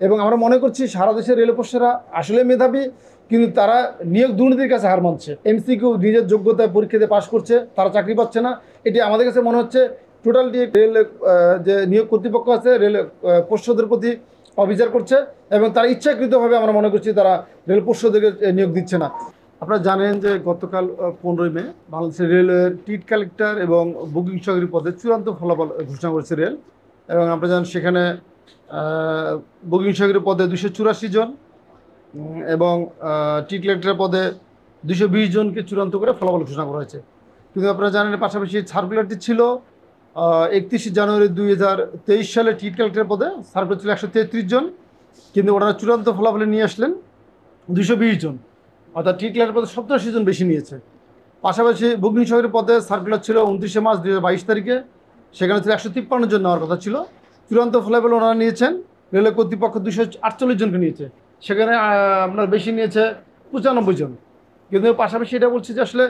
এবং আমরা মনে করছি সারা দেশের রেলপোস্টরা আসলে মেধাবী, কিন্তু তারা নিয়োগ দুর্নীতির কাছে হার মানছে। এমসিকিউ নিজের যোগ্যতায় পরীক্ষাতে পাশ করছে, তারা চাকরি পাচ্ছে না। এটি আমাদের কাছে মনে হচ্ছে টোটালটি রেল যে নিয়োগ কর্তৃপক্ষ আছে রেল পর্ষদের প্রতি অবিচার করছে, এবং তারা ইচ্ছাকৃতভাবে আমরা মনে করছি তারা রেল পর্ষদকে নিয়োগ দিচ্ছে না। আপনারা জানেন যে গতকাল 15ই মে বাংলাদেশের রেলওয়ের টিট কালেক্টর এবং বুকিং সহকারী পদে চূড়ান্ত ফলাফল ঘোষণা করেছে রেল। এবং আপনারা জানেন সেখানে বুকিং সহকারী পদে 284 জন এবং টিট কালেক্টর পদে 220 জনকে চূড়ান্ত করে ফলাফল ঘোষণা করা হয়েছে। কিন্তু আপনারা জানেন পাশাপাশি সার্কুলারটি ছিল 31 জানুয়ারি 2023 সালে টিট কালেক্টর পদে সার্কুলার ছিল 133 জন, কিন্তু ওনারা চূড়ান্ত ফলাফলে নিয়ে আসলেন 220 জন, অর্থাৎ টিট কালেক্টর পদে 87 জন বেশি নিয়েছে। পাশাপাশি বুকিং সহকারী পদে সার্কুলার ছিল 29 মার্চ 2022 তারিখে, সেখানে ছিল 153 জন নেওয়ার কথা ছিল, চূড়ান্ত ফলাফল ওনারা নিয়েছেন রেলওয়ে কর্তৃপক্ষ 248 জনকে নিয়েছে, সেখানে আপনার বেশি নিয়েছে 95 জন। কিন্তু পাশাপাশি এটা বলছি যে আসলে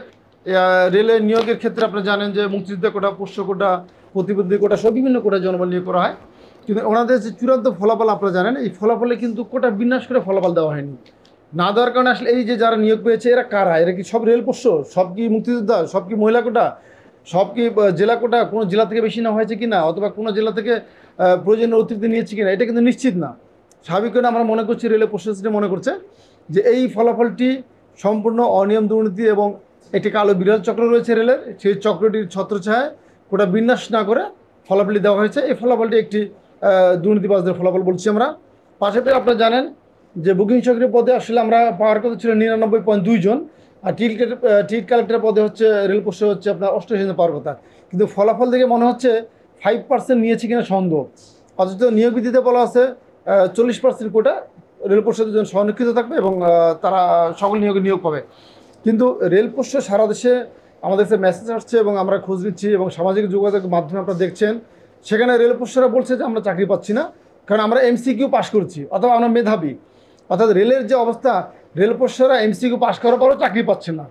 রেলের নিয়োগের ক্ষেত্রে আপনারা জানেন যে মুক্তিযোদ্ধা কোটা, পোষ্য কোটা, প্রতিবন্ধী কোটা সব বিভিন্ন কোটা জনবল নিয়োগ করা হয়। কিন্তু ওনাদের যে চূড়ান্ত ফলাফল আপনারা জানেন, এই ফলাফলে কিন্তু কোটা বিন্যাস করে ফলাফল দেওয়া হয়নি। না দেওয়ার কারণে আসলে এই যে যারা নিয়োগ পেয়েছে এরা কারা? এরা কি সব রেল পোষ্য? সব কি মুক্তিযোদ্ধা? সব কি মহিলা কোটা? সব কি জেলা কোটা? কোনো জেলা থেকে বেশি নেওয়া হয়েছে কিনা, অথবা কোনো জেলা থেকে প্রয়োজনীয় অতিরিক্ত নিয়েছে কিনা, এটা কিন্তু নিশ্চিত না। স্বাভাবিক করে আমরা মনে করছি, রেলের প্রশাসন মনে করছে যে এই ফলাফলটি সম্পূর্ণ অনিয়ম, দুর্নীতি এবং একটি কালো বিরোধ চক্র রয়েছে রেলের, সেই চক্রটির ছত্রছায়ায় কোটা বিন্যাস না করে ফলাফলটি দেওয়া হয়েছে। এই ফলাফলটি একটি দুর্নীতিবাজদের ফলাফল বলছি আমরা। পাশাপাশি আপনারা জানেন যে বুকিং সহকারী পদে আসলে আমরা পাওয়ার কথা ছিল 99.2 জন, আর টিট কালেক্টর পদে হচ্ছে রেল পোস্টে হচ্ছে আপনার 88 জন পাওয়ার কথা, কিন্তু ফলাফল থেকে মনে হচ্ছে 5% নিয়েছে কিনা সন্দেহ। অথচ নিয়োগ বিধিতে বলা আছে 40% কোটা রেল পরিষদের জন্য সংরক্ষিত থাকবে এবং তারা সকল নিয়োগে নিয়োগ পাবে। কিন্তু রেল পরিষদ সারা দেশে আমাদের কাছে মেসেজ আসছে এবং আমরা খোঁজ নিচ্ছি, এবং সামাজিক যোগাযোগের মাধ্যমে আপনারা দেখছেন সেখানে রেল পরিষদরা বলছে যে আমরা চাকরি পাচ্ছি না, কারণ আমরা এমসিকিউ পাশ করছি অথবা আমরা মেধাবী। অর্থাৎ রেলের যে অবস্থা, রেল পরিষদরা এমসিকিউ পাশ করার পরও চাকরি পাচ্ছে না।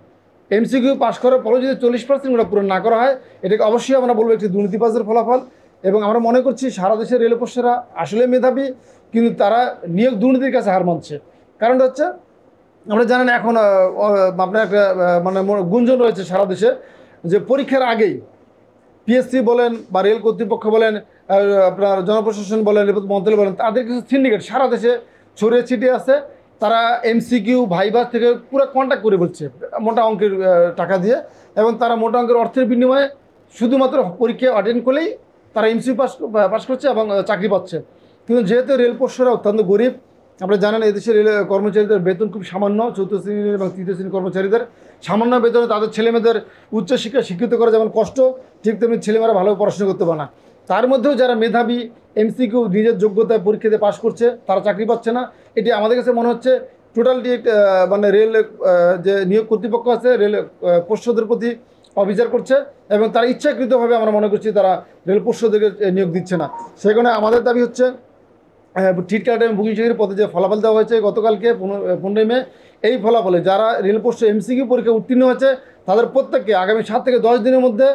এমসিকিউ পাশ করার পরও যদি 40% ওটা পূরণ না করা হয়, এটাকে অবশ্যই আমরা বলবো একটি দুর্নীতিবাজের ফলাফল। এবং আমরা মনে করছি সারা দেশের রেল পরিষদরা আসলে মেধাবী, কিন্তু তারা নিয়োগ দুর্নীতির কাছে হার মানছে। কারণটা হচ্ছে আমরা জানেন এখন আপনার একটা মানে গুঞ্জন রয়েছে সারা দেশে যে পরীক্ষার আগেই পিএসসি বলেন বা রেল কর্তৃপক্ষ বলেন, আপনার জনপ্রশাসন বলেন, রেলপথ মন্ত্রণালয় বলেন, তাদের কিছু সিন্ডিকেট সারা দেশে ছড়িয়ে ছিটিয়ে আছে। তারা এমসিকিউ ভাইভা থেকে পুরো কন্ট্যাক্ট করে বলছে মোটা অঙ্কের টাকা দিয়ে, এবং তারা মোটা অঙ্কের অর্থের বিনিময়ে শুধুমাত্র পরীক্ষা অ্যাটেন্ড করলেই তারা এমসিকিউ পাস করছে এবং চাকরি পাচ্ছে। কিন্তু যেহেতু রেল পোস্টরা অত্যন্ত গরিব, আপনারা জানেন এদেশের রেল কর্মচারীদের বেতন খুব সামান্য, চতুর্থ শ্রেণীর এবং তৃতীয় শ্রেণীর কর্মচারীদের সামান্য বেতনে তাদের ছেলেমেয়েদের উচ্চশিক্ষা শিক্ষিত করা যেমন কষ্ট, ঠিক তেমনি ছেলেমেয়েরা ভালোভাবে পড়াশোনা করতে পারে না। তার মধ্যেও যারা মেধাবী এমসিকিউ নিজের যোগ্যতায় পরীক্ষাতে পাশ করছে, তারা চাকরি পাচ্ছে না। এটি আমাদের কাছে মনে হচ্ছে টোটালটি মানে রেল যে নিয়োগ কর্তৃপক্ষ আছে রেল পর্ষদের প্রতি অবিচার করছে, এবং তারা ইচ্ছাকৃতভাবে আমরা মনে করছি তারা রেল পর্ষদকে নিয়োগ দিচ্ছে না। সেখানে আমাদের দাবি হচ্ছে টিট কালেক্টর এবং বুকিং সহকারী পদে যে ফলাফল দেওয়া হয়েছে গতকালকে 15ই মে, এই ফলাফলে যারা রেল পোস্ট এমসিকিউ পরীক্ষা উত্তীর্ণ হয়েছে তাদের প্রত্যেককে আগামী 7 থেকে 10 দিনের মধ্যে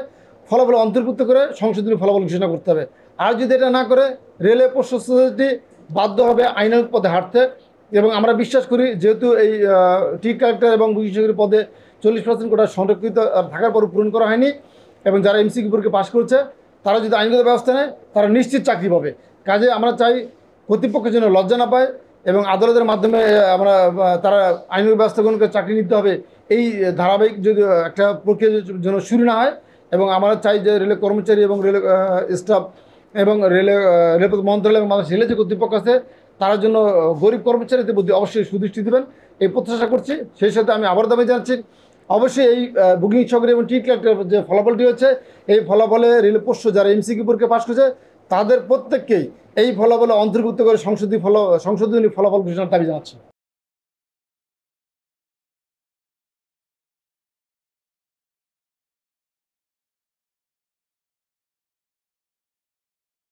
ফলাফল অন্তর্ভুক্ত করে সংশোধনী ফলাফল ঘোষণা করতে হবে। আর যদি এটা না করে রেল পোস্ট সোসাইটি বাধ্য হবে আইনানুগ পদে হাঁটতে। এবং আমরা বিশ্বাস করি যেহেতু এই টিট কালেক্টর এবং বুকিং সহকারী পদে 40% কোটা সংরক্ষিত থাকার পর পূরণ করা হয়নি, এবং যারা এমসিকিউ পরীক্ষা পাশ করছে তারা যদি আইনগত ব্যবস্থা নেয় তারা নিশ্চিত চাকরি পাবে। কাজে আমরা চাই কর্তৃপক্ষের জন্য লজ্জা না পায় এবং আদালতের মাধ্যমে আমরা তারা আইনি ব্যবস্থা গ্রহণ করে চাকরি নিতে হবে, এই ধারাবাহিক যদি একটা প্রক্রিয়া যেন শুরু না হয়। এবং আমরা চাই যে রেলের কর্মচারী এবং রেল স্টাফ এবং রেলপথ মন্ত্রণালয় এবং বাংলাদেশ রেলের যে কর্তৃপক্ষ আছে তার জন্য গরিব কর্মচারীদের প্রতি অবশ্যই সুদৃষ্টি দেবেন, এই প্রত্যাশা করছি। সেই সাথে আমি আবার দাবি জানাচ্ছি অবশ্যই এই বুকিং সহকারী এবং টিট কালেক্টর যে ফলাফলটি হচ্ছে, এই ফলাফলে রেল পোস্ট যারা এমসিকিউ পরীক্ষা পাশ করেছে তাদের প্রত্যেককেই এই ফলাফলে অন্তর্ভুক্ত করে সংশোধনী ফলাফল ঘোষণার দাবি জানাচ্ছি।